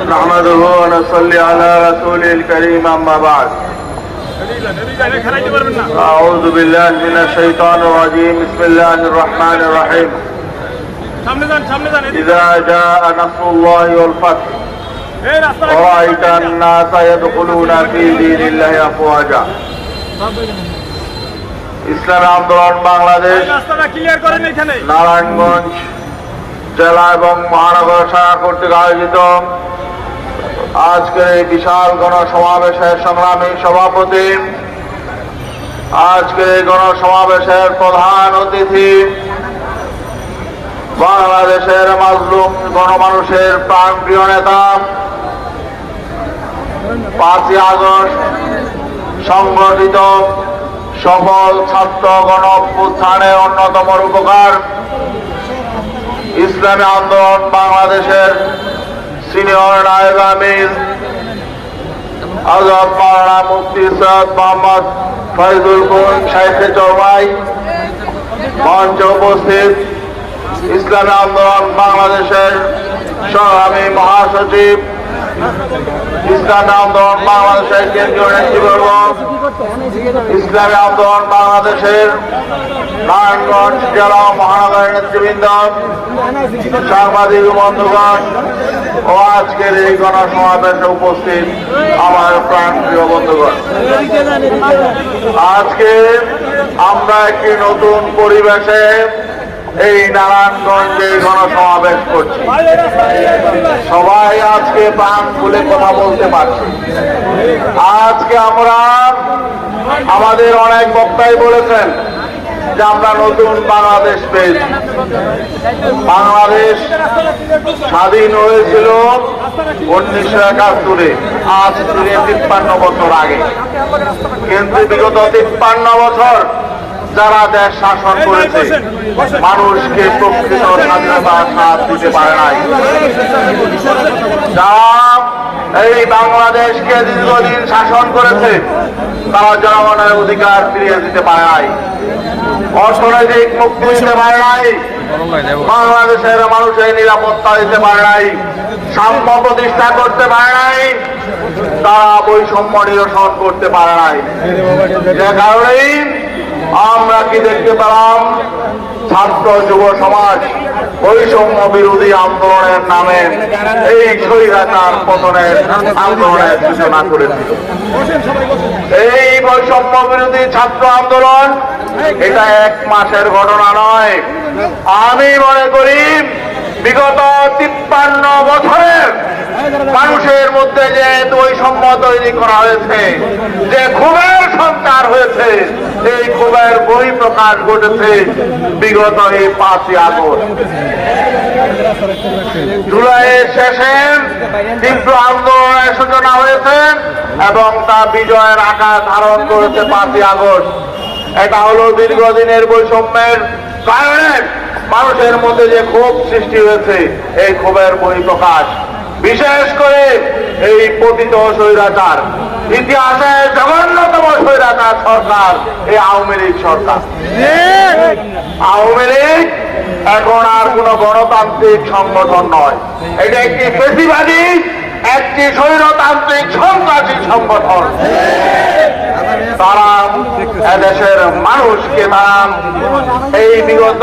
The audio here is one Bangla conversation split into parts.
نحمده ونصلي على رسوله الكريم أما بعد أعوذ بالله من الشيطان الرجيم بسم الله الرحمن الرحيم إذا جاء نصر الله والفتح ورأيت الناس يدخلون في دين الله أفواجا ইসলামী আন্দোলন বাংলাদেশ নারায়ণগঞ্জ জেলা এবং মহানগর শাখা কর্তৃক আয়োজিত আজকের এই বিশাল গণসমাবেশের সংগ্রামী সভাপতি, আজকের এই গণসমাবেশের প্রধান অতিথি, বাংলাদেশের মাজলুম গণমানুষের প্রাণপ্রিয় নেতা, 5ই আগস্ট সংগঠিত সফল ছাত্র গণ অভ্যুত্থানের অন্যতম রূপকার ইসলামী আন্দোলন বাংলাদেশের সিনিয়র নায়েব আমির হযরত মাওলানা মুফতি সৈয়দ মোহাম্মদ ফয়জুল করিম শাইখে চরমাই, মঞ্চে উপস্থিত ইসলামী আন্দোলন বাংলাদেশের সংগ্রামী মহাসচিব, ইসলামী আন্দোলন বাংলাদেশের কেন্দ্রীয় নেতৃবর্গ, ইসলামী আন্দোলন বাংলাদেশের নারায়ণগঞ্জ জেলা মহানগরের নেতৃবৃন্দ, সাংবাদিক বন্ধুগণ ও আজকের এই গণসমাবেশে উপস্থিত আমার প্রাণপ্রিয় বন্ধুগণ, আজকে আমরা একটি নতুন পরিবেশে এই নারায়ণগঞ্জে গণসমাবেশ করছি। সবাই আজকে প্রাণ খুলে কথা বলতে পারছি। আজকে আমরা আমাদের অনেক বক্তাই বলেছেন যে আমরা নতুন বাংলাদেশ পেয়েছি। বাংলাদেশ স্বাধীন হয়েছিল 1971-এ, আজ থেকে 53 বছর আগে। কিন্তু বিগত 53 বছর যারা দেশ শাসন করেছে মানুষকে প্রকৃত স্বাধীনতার স্বাদ দিতে পারে নাই। যারা এই বাংলাদেশকে দীর্ঘদিন শাসন করেছে তারা জনগণের অধিকার ফিরিয়ে দিতে পারে নাই, অর্থনৈতিক মুক্তি দিতে পারে নাই, বাংলাদেশের মানুষের নিরাপত্তা দিতে পারে নাই, সাম্য প্রতিষ্ঠা করতে পারে নাই, তারা বৈষম্য নিরসন করতে পারে নাই। যে কারণেই আমরা কি দেখতে পেলাম, ছাত্র যুব সমাজ বৈষম্য বিরোধী আন্দোলনের নামে এই স্বৈরাচার পতনের আন্দোলনের সূচনা করেছিল। এই বৈষম্য বিরোধী ছাত্র আন্দোলন এটা 1 মাসের ঘটনা নয়। আমি মনে করি বিগত 53 বছরের মানুষের মধ্যে যে বৈষম্য তৈরি করা হয়েছে, যে ক্ষোভের সঞ্চার হয়েছে, এই ক্ষোভের বহিঃপ্রকাশ ঘটেছে বিগত এই 5ই আগস্ট। জুলাইয়ের শেষে তীব্র আন্দোলনের সূচনা হয়েছে এবং তা বিজয়ের আকার ধারণ করেছে 5ই আগস্ট। এটা হলো দীর্ঘদিনের বৈষম্যের কারণে মানুষের মধ্যে যে ক্ষোভ সৃষ্টি হয়েছে, এই ক্ষোভের বহিঃপ্রকাশ। বিশেষ করে এই পতিত স্বৈরাচার, ইতিহাসে জঘন্যতম স্বৈরাচার সরকার এই আওয়ামী লীগ সরকার। আওয়ামী লীগ এখন আর কোন গণতান্ত্রিক সংগঠন নয়, এটা একটি ফ্যাসিবাদী, একটি স্বৈরতান্ত্রিক সন্ত্রাসী সংগঠন। তারা এদেশের মানুষকে তারা এই বিগত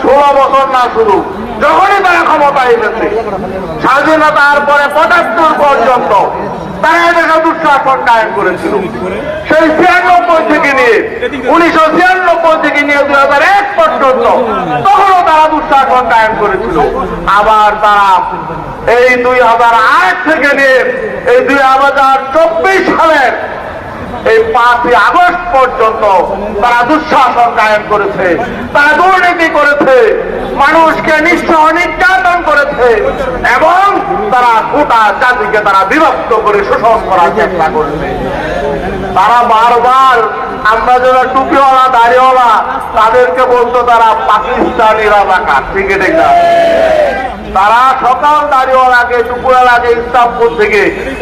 16 বছর না শুরু যখনই তারা ক্ষমতায় এসেছে, স্বাধীনতার পরে 75 পর্যন্ত তারা এদেশে দুঃশাসন কায়েম করেছিল। সেই 96 থেকে নিয়ে 1996 থেকে নিয়ে 2001 পর্যন্ত তখনও তারা দুঃশাসন কায়েম করেছিল। আবার তারা এই 2008 থেকে নিয়ে এই 2024 সালের এই 5ই আগস্ট পর্যন্ত তারা দুঃশাসন কায়েম করেছে, তারা দুর্নীতি করেছে, মানুষকে নিঃসহ নির্যাতন করেছে এবং তারা গোটা জাতিকে তারা বিভক্ত করে শোষণ করার চেষ্টা করেছে। তারা বারবার, আমরা যারা টুপিওয়ালা দাড়িওয়ালা তাদেরকে বলতো তারা পাকিস্তানি রাজাকার, ঠিক আছে না? তারা সকাল দাড়িওয়ালাকে টুপিওয়ালাকে ইসলামপুর থেকে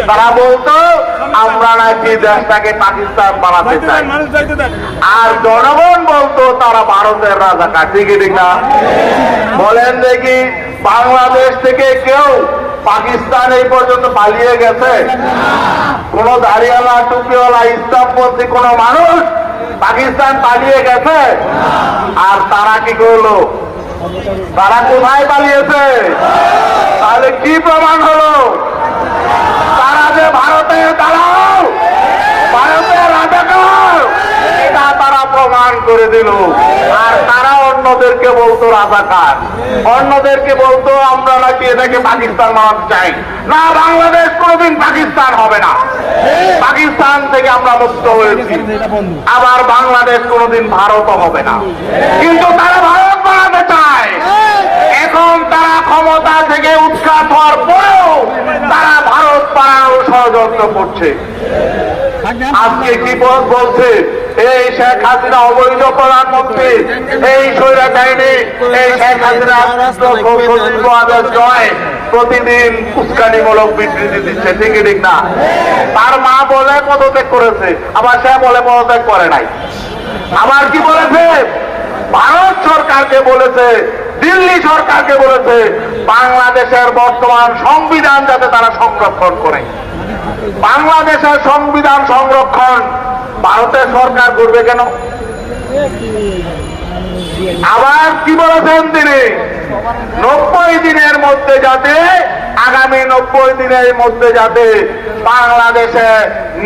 তারা বলতো আমরা নাকি দেশটাকে পাকিস্তান বানাতে চাই, আর জনগণ বলতো তারা ভারতের রাজাকার, ঠিক না? বলেন দেখি, বাংলাদেশ থেকে কেউ পাকিস্তান এই পর্যন্ত পালিয়ে গেছে? কোন দাড়িওয়ালা টুপিওয়ালা ইসলামপন্থী কোন মানুষ পাকিস্তান পালিয়ে গেছে? আর তারা কি করলো? তারা কোথায় পালিয়েছে? তাহলে কি প্রমাণ হলো? তারা যে ভারতের দালাল, ভারতের রাজাকার, এটা তারা প্রমাণ করে দিল। আর তারা অন্যদেরকে বলতো রাজাকার, অন্যদেরকে বলতো আমরা নাকি এটাকে পাকিস্তান বানাতে চাই না, বাংলাদেশ কোনোদিন পাকিস্তান হবে না, পাকিস্তান থেকে আমরা মুক্ত হয়েছি, আবার বাংলাদেশ কোনোদিন ভারতও হবে না। কিন্তু তারা ভারত বানাতে চায়। এখন তারা ক্ষমতা থেকে উৎখাত হওয়ার পরেও তারা ভারত বানানোর ষড়যন্ত্র করছে। আজকে কি বলছে? এই শেখ হাসিনা অবৈধ প্রধানমন্ত্রী, এই স্বৈরাচারী, এই শেখ হাসিনা জয় প্রতিদিন উস্কানিমূলক বিবৃতি দিচ্ছে, ঠিকই ঠিক না? তার মা বলে পদত্যাগ করেছে, আবার সে বলে পদত্যাগ করে নাই। আবার কি বলেছে? ভারত সরকারকে বলেছে, দিল্লি সরকারকে বলেছে বাংলাদেশের বর্তমান সংবিধান যাতে তারা সংরক্ষণ করে। বাংলাদেশের সংবিধান সংরক্ষণ ভারতের সরকার করবে কেন? আবার কি বলেছেন তিনি? 90 দিনের মধ্যে যাতে, আগামী 90 দিনের মধ্যে যাতে বাংলাদেশে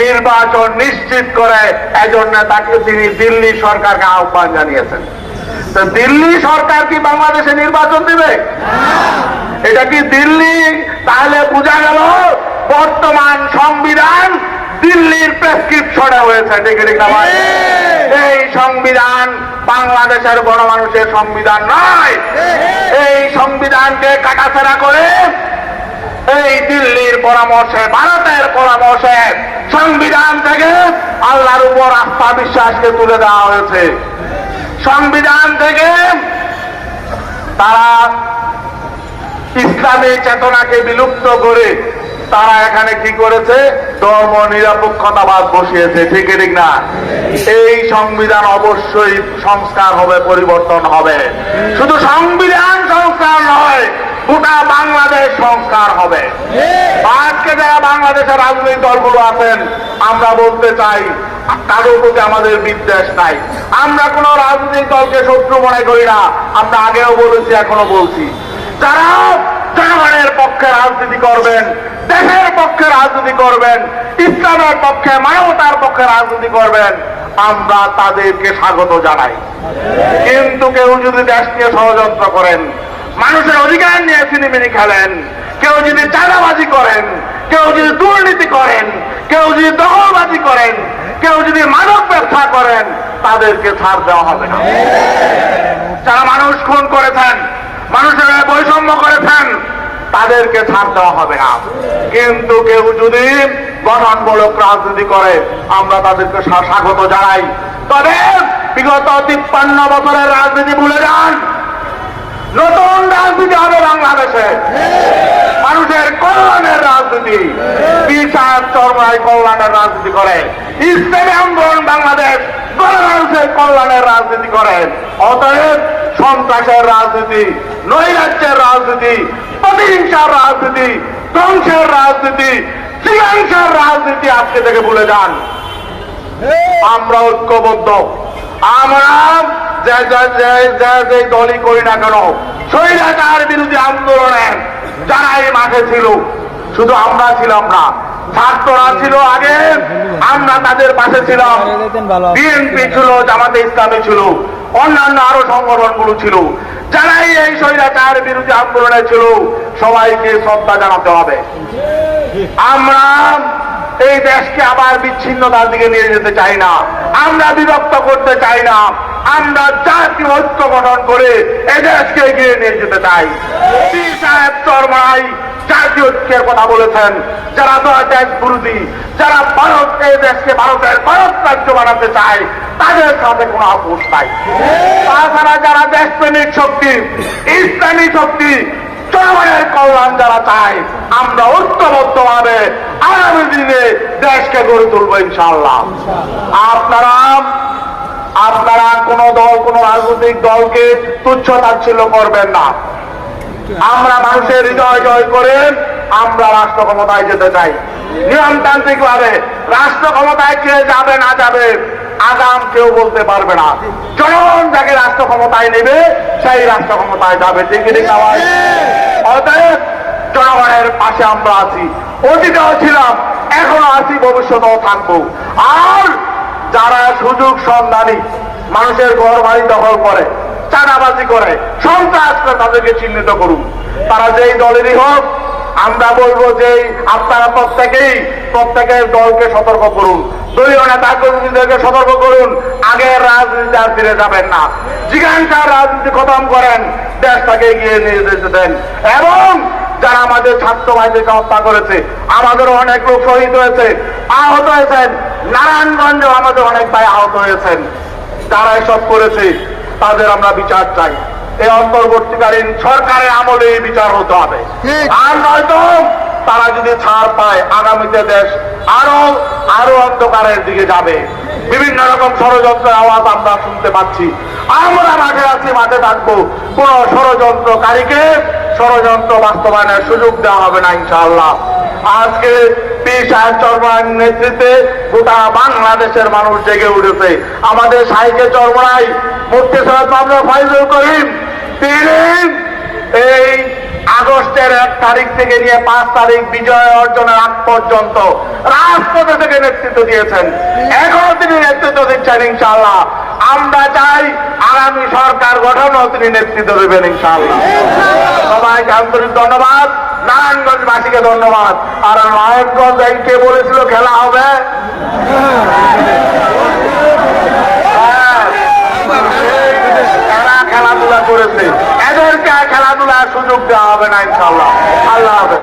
নির্বাচন নিশ্চিত করে, এজন্য তাকে তিনি দিল্লি সরকারকে আহ্বান জানিয়েছেন। তো দিল্লি সরকার কি বাংলাদেশে নির্বাচন দিবে? এটা কি দিল্লি? তাহলে বোঝা গেল বর্তমান সংবিধান দিল্লির প্রেসক্রিপশনে হয়েছে, ঠিক না ভাই? এই সংবিধান বাংলাদেশের গণমানুষের সংবিধান নয়। এই সংবিধানকে কাটাছেড়া করে এই দিল্লির পরামর্শে, ভারতের পরামর্শে সংবিধান থেকে আল্লাহর উপর আস্থা বিশ্বাসকে তুলে দেওয়া হয়েছে। সংবিধান থেকে তারা ইসলামী চেতনাকে বিলুপ্ত করে তারা এখানে কি করেছে? ধর্ম নিরপেক্ষতাবাদ বসিয়েছে, ঠিক ঠিক না? এই সংবিধান অবশ্যই সংস্কার হবে, পরিবর্তন হবে। শুধু সংবিধান সংস্কার নয়, গোটা বাংলাদেশ সংস্কার হবে। আজকে যারা বাংলাদেশের রাজনৈতিক দলগুলো আছেন, আমরা বলতে চাই কারোর প্রতি আমাদের বিদ্বেষ নাই। আমরা কোন রাজনৈতিক দলকে শত্রু মনে করি না। আমরা আগেও বলেছি, এখনো বলছি, যারা জনগণের পক্ষে রাজনীতি করবেন, দেশের পক্ষে রাজনীতি করবেন, ইসলামের পক্ষে, মানবতার পক্ষে রাজনীতি করবেন, আমরা তাদেরকে স্বাগত জানাই। কিন্তু কেউ যদি দেশ নিয়ে ষড়যন্ত্র করেন, মানুষের অধিকার নিয়ে ছিনিমিনি খেলেন, কেউ যদি চাঁদাবাজি করেন, কেউ যদি দুর্নীতি করেন, কেউ যদি দখলবাজি করেন, কেউ যদি মাদক ব্যবসা করেন, তাদেরকে ছাড় দেওয়া হবে না। যারা মানুষ খুন করেছেন, মানুষের বৈষম্য করেছেন, তাদেরকে ছাড় দেওয়া হবে না। কিন্তু কেউ যদি গঠনমূলক রাজনীতি করে, আমরা তাদেরকে স্বাগত জানাই। তবে বিগত 53 বছরের রাজনীতি ভুলে যান। নতুন রাজনীতি হবে বাংলাদেশে, মানুষের কল্যাণের রাজনীতি। পীর সাহেব চরমাই কল্যাণের রাজনীতি করে, ইসলামী আন্দোলন বাংলাদেশ গণমানুষের কল্যাণের রাজনীতি করেন। অতএব সন্ত্রাসের রাজনীতি, নৈরাজ্যের রাজনীতি, প্রতিহিংসার রাজনীতি, ধ্বংসের রাজনীতি, শ্রীলঙ্কার রাজনীতি আজকে থেকে ভুলে যান। আমরা ঐক্যবদ্ধ। আমরা যে দলই করি না কেন, স্বৈরাচার বিরোধী আন্দোলনে যারা এই মাঠে ছিল, শুধু আমরা ছিলাম না, ছাত্ররা ছিল আগে, আমরা তাদের পাশে ছিলাম। বিএনপি ছিল, জামাতে ইসলামী ছিল, অন্যান্য আরো সংগঠনগুলো ছিল, যারাই এই স্বৈরাচার বিরোধী আন্দোলনে ছিল, সবাইকে শ্রদ্ধা জানাতে হবে। আমরা এই দেশকে আবার বিচ্ছিন্নতার দিকে নিয়ে যেতে চাই না, আমরা বিভক্ত করতে চাই না, আমরা জাতীয় ঐক্য গঠন করে এই দেশকে এগিয়ে নিয়ে যেতে চাই। পীর সাহেব চরমাই জাতীয় ঐক্যের কথা বলেছেন। যারা দেশ বিরোধী, যারা ভারতকে, দেশকে ভারতের ভারত রাজ্য বানাতে চায়, তাদের সাথে কোনো আপোষ নাই। তাছাড়া যারা দেশপ্রেমিক শক্তি, ইসলামী শক্তি, জনগণের কল্যাণ যারা চায়, আমরা ঐক্যবদ্ধভাবে আগামী দিনে দেশকে গড়ে তুলবো ইনশাআল্লাহ। আপনারা কোন দল, কোন রাজনৈতিক দলকে তুচ্ছ তাচ্ছিল্য করবেন না। আমরা মানুষের হৃদয় জয় করে আমরা রাষ্ট্র ক্ষমতায় যেতে চাই। নিয়মতান্ত্রিক ভাবে রাষ্ট্র ক্ষমতায় কে যাবে না যাবে আগাম কেউ বলতে পারবে না। জনগণ যাকে রাষ্ট্র ক্ষমতায় নেবে সেই রাষ্ট্র ক্ষমতায় যাবে। ঠিক না ভাই? অতএব জনগণের পাশে আমরা আছি, অতীতেও ছিলাম, এখনো আছি, ভবিষ্যতেও থাকবো। আর যারা সুযোগ সন্ধানী মানুষের ঘর বাড়ি দখল করে, চাঁদাবাজি করে, সন্ত্রাস করে, তাদেরকে চিহ্নিত করুন। তারা যেই দলেরই হোক, আমরা বলবো যে আপনারা প্রত্যেকের দলকে সতর্ক করুন, দলীয় নেতা কর্মীদেরকে সতর্ক করুন। আগের রাজনীতি আর ফিরে যাবেন না। জিজ্ঞাসার রাজনীতি খতম করেন, দেশটাকে এগিয়ে নিয়ে যেতে দেন। এবং যারা আমাদের ছাত্র ভাইদেরকে হত্যা করেছে, আমাদেরও অনেক লোক শহীদ হয়েছে, আহত হয়েছেন, নারায়ণগঞ্জে আমাদের অনেক ভাই আহত হয়েছেন। যারা এসব করেছে তাদের আমরা বিচার চাই। এই অন্তর্বর্তীকালীন সরকারের আমলে এই বিচার হতে হবে। আর নয়তো তারা যদি ছাড় পায়, আগামীতে দেশ আরো অন্ধকারের দিকে যাবে। বিভিন্ন রকম ষড়যন্ত্রের আওয়াজ আমরা শুনতে পাচ্ছি। আমরা মাঠে আছি, মাঠে থাকবো। কোন ষড়যন্ত্রকারীকে ষড়যন্ত্র বাস্তবায়নের সুযোগ দেওয়া হবে না ইনশাআল্লাহ। আজকে পীর সাহেব চরমরার নেতৃত্বে গোটা বাংলাদেশের মানুষ জেগে উঠেছে। আমাদের সাইকে চরমরাই মুফতি সৈয়দ মামুনুল ফাইজুল করিম তিনি এই আগস্টের 1 তারিখ থেকে নিয়ে 5 তারিখ বিজয় অর্জনের আগ পর্যন্ত রাজপথে থেকে নেতৃত্ব দিয়েছেন। এখনো তিনি নেতৃত্ব দিচ্ছেন ইনশাআল্লাহ। আমরা চাই আগামী সরকার গঠনও তিনি নেতৃত্ব দেবেন ইনশাআল্লাহ। সবাইকে আন্তরিক ধন্যবাদ, নারায়ণগঞ্জবাসীকে ধন্যবাদ। আর নারায়ণগঞ্জ কে বলেছিল খেলা হবে? খেলাধুলা করেছে, এদেরকে খেলাধুলার সুযোগ দেওয়া হবে না ইনশাআল্লাহ। আল্লাহ হাফেজ।